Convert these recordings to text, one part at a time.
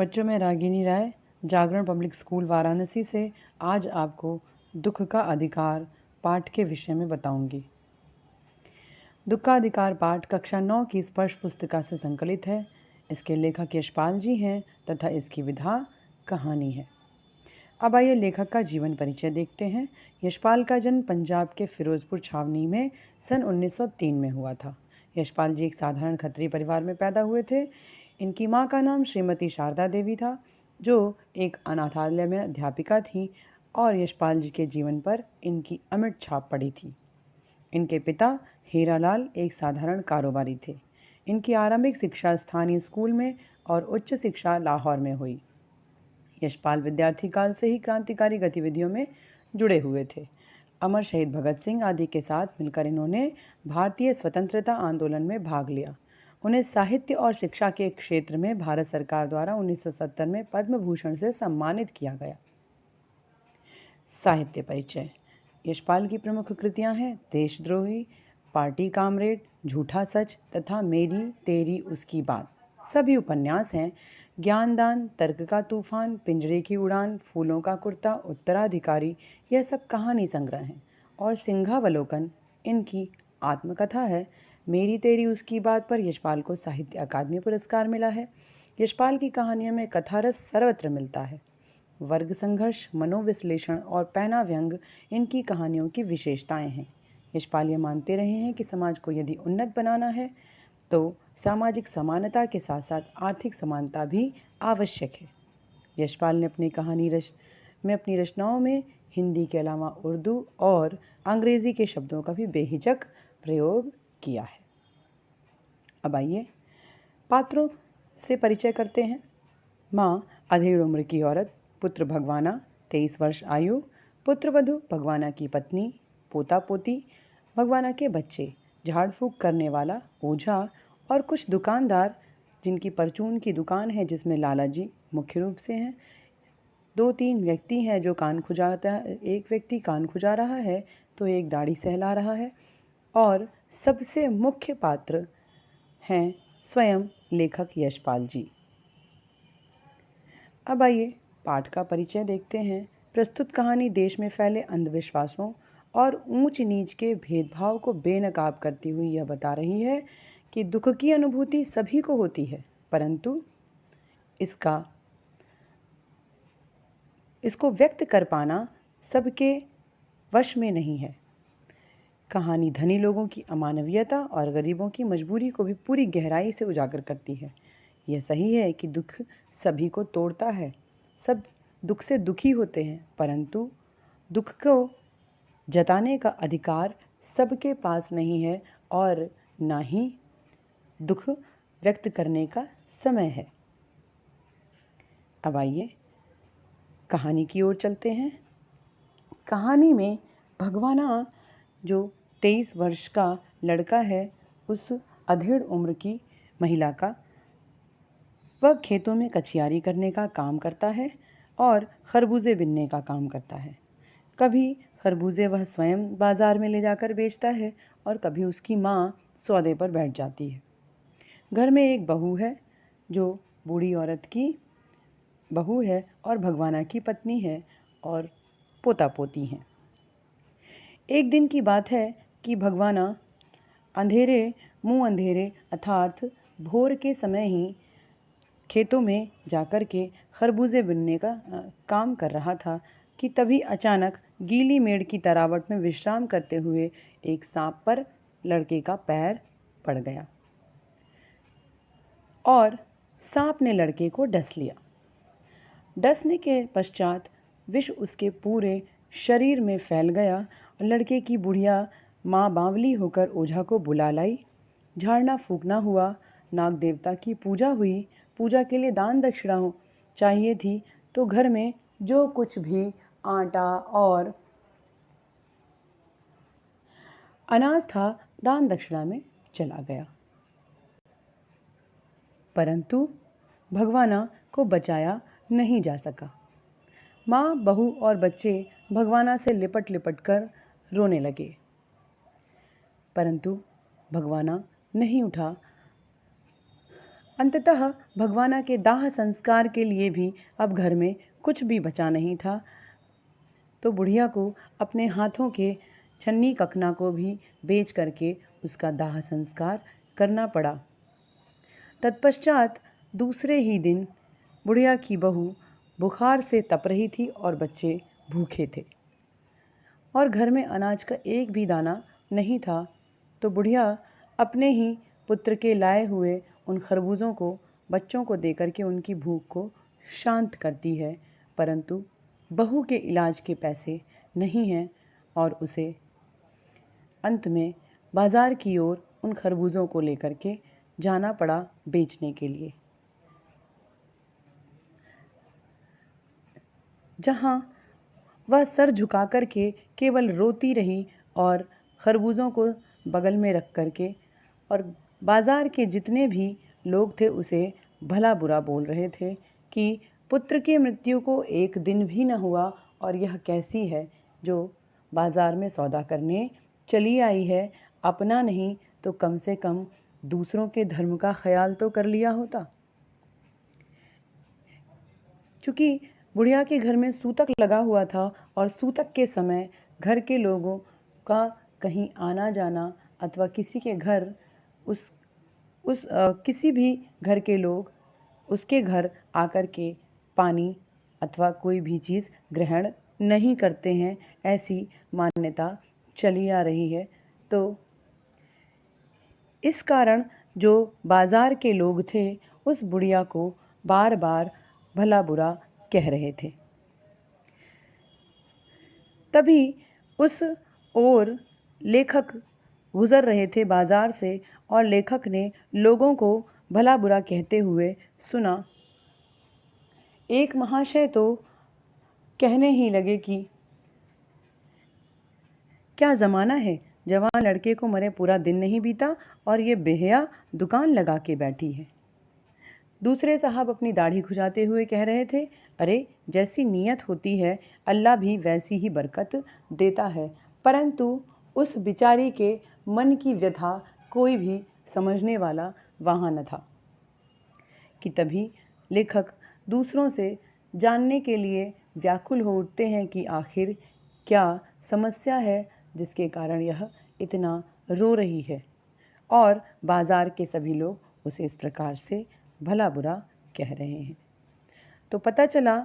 बच्चों में रागिनी राय, जागरण public school Varanasi से आज आपको दुख का अधिकार पाठ के विषय में बताऊंगी। दुख का अधिकार पाठ कक्षा 9 की स्पर्श पुस्तिका से संकलित है। इसके लेखक यशपाल जी हैं तथा इसकी विधा कहानी है। अब आइए लेखक का जीवन परिचय देखते हैं। यशपाल का जन्म पंजाब के फिरोजपुर छावनी में सन 1903 में हुआ था। यशपाल जी एक साधारण खत्री परिवार में पैदा हुए थे। इनकी माँ का नाम श्रीमती शारदा देवी था, जो एक अनाथालय में अध्यापिका थी और यशपाल जी के जीवन पर इनकी अमिट छाप पड़ी थी। इनके पिता हीरालाल एक साधारण कारोबारी थे। इनकी आरंभिक शिक्षा स्थानीय स्कूल में और उच्च शिक्षा लाहौर में हुई। यशपाल विद्यार्थी काल से ही क्रांतिकारी गतिविधियों में जुड़े हुए थे। अमर शहीद भगत सिंह आदि के साथ मिलकर इन्होंने भारतीय स्वतंत्रता आंदोलन में भाग लिया। उन्हें साहित्य और शिक्षा के क्षेत्र में भारत सरकार द्वारा 1970 में पद्म भूषण से सम्मानित किया गया। साहित्य परिचय। यशपाल की प्रमुख कृतियां हैं देशद्रोही, पार्टी कामरेड, झूठा सच तथा मेरी तेरी उसकी बात। सभी उपन्यास हैं। ज्ञानदान, तर्क का तूफान, पिंजरे की उड़ान, फूलों का कुर्ता, उत्तराधिकारी, यह सब कहानी संग्रह हैं। और सिंहावलोकन इनकी आत्मकथा है। मेरी तेरी उसकी बात पर यशपाल को साहित्य अकादमी पुरस्कार मिला है। यशपाल की कहानियों में कथारस सर्वत्र मिलता है। वर्ग संघर्ष, मनोविश्लेषण और पैना व्यंग इनकी कहानियों की विशेषताएं हैं। यशपाल ये मानते रहे हैं कि समाज को यदि उन्नत बनाना है तो सामाजिक समानता के साथ साथ आर्थिक समानता भी आवश्यक है। यशपाल ने अपनी रचनाओं में हिंदी के अलावा उर्दू और अंग्रेजी के शब्दों का भी बेहिचक प्रयोग किया है। अब आइए पात्रों से परिचय करते हैं। माँ अधेड़ उम्र की औरत, पुत्र भगवाना 23 वर्ष आयु, पुत्रवधू भगवाना की पत्नी, पोता पोती, भगवाना के बच्चे, झाड़ फूक करने वाला ओझा और कुछ दुकानदार जिनकी परचून की दुकान है जिसमें लाला जी मुख्य रूप से हैं। 2-3 व्यक्ति हैं जो कान खुजाता है, एक व्यक्ति कान खुजा रहा है तो एक दाढ़ी सहला रहा है और सबसे मुख्य पात्र हैं स्वयं लेखक यशपाल जी। अब आइए पाठ का परिचय देखते हैं। प्रस्तुत कहानी देश में फैले अंधविश्वासों और ऊंच नीच के भेदभाव को बेनकाब करती हुई यह बता रही है कि दुख की अनुभूति सभी को होती है, परंतु इसको व्यक्त कर पाना सबके वश में नहीं है। कहानी धनी लोगों की अमानवीयता और गरीबों की मजबूरी को भी पूरी गहराई से उजागर करती है। यह सही है कि दुख सभी को तोड़ता है, सब दुख से दुखी होते हैं, परंतु दुख को जताने का अधिकार सबके पास नहीं है और ना ही दुख व्यक्त करने का समय है। अब आइए कहानी की ओर चलते हैं। कहानी में भगवाना जो 23 वर्ष का लड़का है, उस अधेड़ उम्र की महिला का, वह खेतों में कचियारी करने का काम करता है और खरबूजे बिनने का काम करता है। कभी खरबूजे वह स्वयं बाजार में ले जाकर बेचता है और कभी उसकी माँ सौदे पर बैठ जाती है। घर में एक बहू है जो बूढ़ी औरत की बहू है और भगवाना की पत्नी है और पोता पोती हैं। एक दिन की बात है कि भगवाना मुंह अंधेरे अर्थात भोर के समय ही खेतों में जाकर के खरबूजे बिनने का काम कर रहा था कि तभी अचानक गीली मेड़ की तरावट में विश्राम करते हुए एक सांप पर लड़के का पैर पड़ गया और सांप ने लड़के को डस लिया। डसने के पश्चात विष उसके पूरे शरीर में फैल गया और लड़के की बुढ़िया माँ बावली होकर ओझा को बुला लाई। झाड़ना फूकना हुआ, नाग देवता की पूजा हुई। पूजा के लिए दान दक्षिणा चाहिए थी तो घर में जो कुछ भी आटा और अनाज था दान दक्षिणा में चला गया, परंतु भगवाना को बचाया नहीं जा सका। माँ, बहू और बच्चे भगवाना से लिपट लिपट कर रोने लगे, परंतु भगवाना नहीं उठा। अंततः भगवाना के दाह संस्कार के लिए भी अब घर में कुछ भी बचा नहीं था, तो बुढ़िया को अपने हाथों के छन्नी कखना को भी बेच करके उसका दाह संस्कार करना पड़ा। तत्पश्चात दूसरे ही दिन बुढ़िया की बहू बुखार से तप रही थी और बच्चे भूखे थे और घर में अनाज का एक भी दाना नहीं था, तो बुढ़िया अपने ही पुत्र के लाए हुए उन खरबूजों को बच्चों को देकर के उनकी भूख को शांत करती है, परंतु बहू के इलाज के पैसे नहीं हैं और उसे अंत में बाज़ार की ओर उन खरबूजों को लेकर के जाना पड़ा बेचने के लिए, जहाँ वह सर झुका कर के केवल रोती रही और खरबूजों को बगल में रख कर के, और बाज़ार के जितने भी लोग थे उसे भला बुरा बोल रहे थे कि पुत्र की मृत्यु को एक दिन भी न हुआ और यह कैसी है जो बाज़ार में सौदा करने चली आई है, अपना नहीं तो कम से कम दूसरों के धर्म का ख्याल तो कर लिया होता। चूँकि बुढ़िया के घर में सूतक लगा हुआ था और सूतक के समय घर के लोगों का कहीं आना जाना अथवा किसी के घर किसी भी घर के लोग उसके घर आकर के पानी अथवा कोई भी चीज़ ग्रहण नहीं करते हैं, ऐसी मान्यता चली आ रही है। तो इस कारण जो बाज़ार के लोग थे उस बुढ़िया को बार बार भला बुरा कह रहे थे। तभी उस ओर लेखक गुज़र रहे थे बाज़ार से और लेखक ने लोगों को भला बुरा कहते हुए सुना। एक महाशय तो कहने ही लगे कि क्या ज़माना है, जवान लड़के को मरे पूरा दिन नहीं बीता और ये बेहया दुकान लगा के बैठी है। दूसरे साहब अपनी दाढ़ी खुजाते हुए कह रहे थे, अरे जैसी नीयत होती है अल्लाह भी वैसी ही बरकत देता है, परंतु उस बिचारी के मन की व्यथा कोई भी समझने वाला वहाँ न था। कि तभी लेखक दूसरों से जानने के लिए व्याकुल हो उठते हैं कि आखिर क्या समस्या है जिसके कारण यह इतना रो रही है, और बाज़ार के सभी लोग उसे इस प्रकार से भला बुरा कह रहे हैं। तो पता चला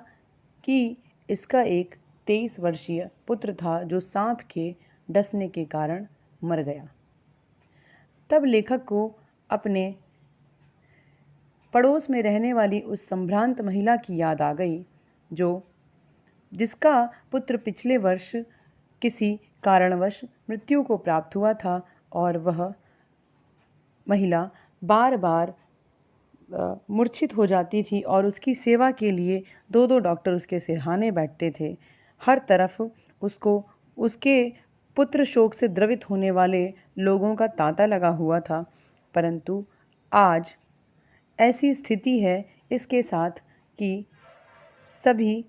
कि इसका एक 23 वर्षीय पुत्र था जो सांप के डसने के कारण मर गया। तब लेखक को अपने पड़ोस में रहने वाली उस संभ्रांत महिला की याद आ गई जिसका पुत्र पिछले वर्ष किसी कारणवश मृत्यु को प्राप्त हुआ था और वह महिला बार बार मूर्छित हो जाती थी और उसकी सेवा के लिए 2-2 डॉक्टर उसके सिरहाने बैठते थे। हर तरफ उसको उसके पुत्र शोक से द्रवित होने वाले लोगों का तांता लगा हुआ था, परंतु आज ऐसी स्थिति है इसके साथ कि सभी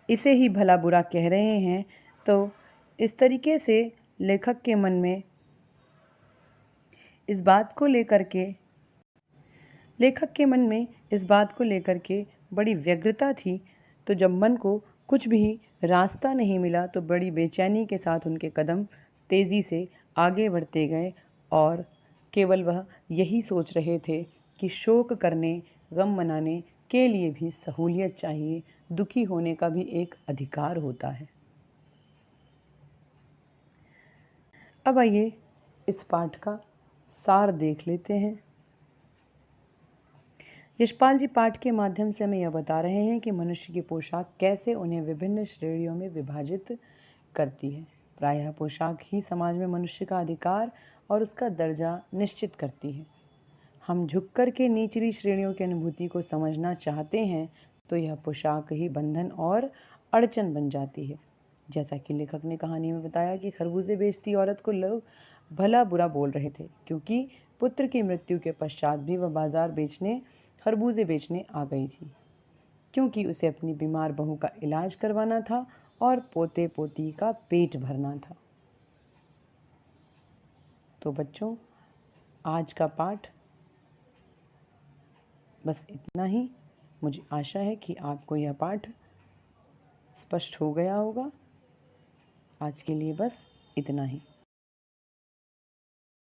इसे ही भला बुरा कह रहे हैं। तो इस तरीके से लेखक के मन में इस बात को लेकर के बड़ी व्यग्रता थी। तो जब मन को कुछ भी रास्ता नहीं मिला तो बड़ी बेचैनी के साथ उनके कदम तेज़ी से आगे बढ़ते गए और केवल वह यही सोच रहे थे कि शोक करने, गम मनाने के लिए भी सहूलियत चाहिए, दुखी होने का भी एक अधिकार होता है। अब आइए इस पाठ का सार देख लेते हैं। यशपाल जी पाठ के माध्यम से हमें यह बता रहे हैं कि मनुष्य की पोशाक कैसे उन्हें विभिन्न श्रेणियों में विभाजित करती है। प्रायः पोशाक ही समाज में मनुष्य का अधिकार और उसका दर्जा निश्चित करती है। हम झुककर के निचली श्रेणियों की अनुभूति को समझना चाहते हैं तो यह पोशाक ही बंधन और अड़चन बन जाती है। जैसा कि लेखक ने कहानी में बताया कि खरबूजे बेचती औरत को लोग भला बुरा बोल रहे थे क्योंकि पुत्र की मृत्यु के पश्चात भी वह बाजार खरबूजे बेचने आ गई थी, क्योंकि उसे अपनी बीमार बहू का इलाज करवाना था और पोते पोती का पेट भरना था। तो बच्चों, आज का पाठ बस इतना ही। मुझे आशा है कि आपको यह पाठ स्पष्ट हो गया होगा। आज के लिए बस इतना ही।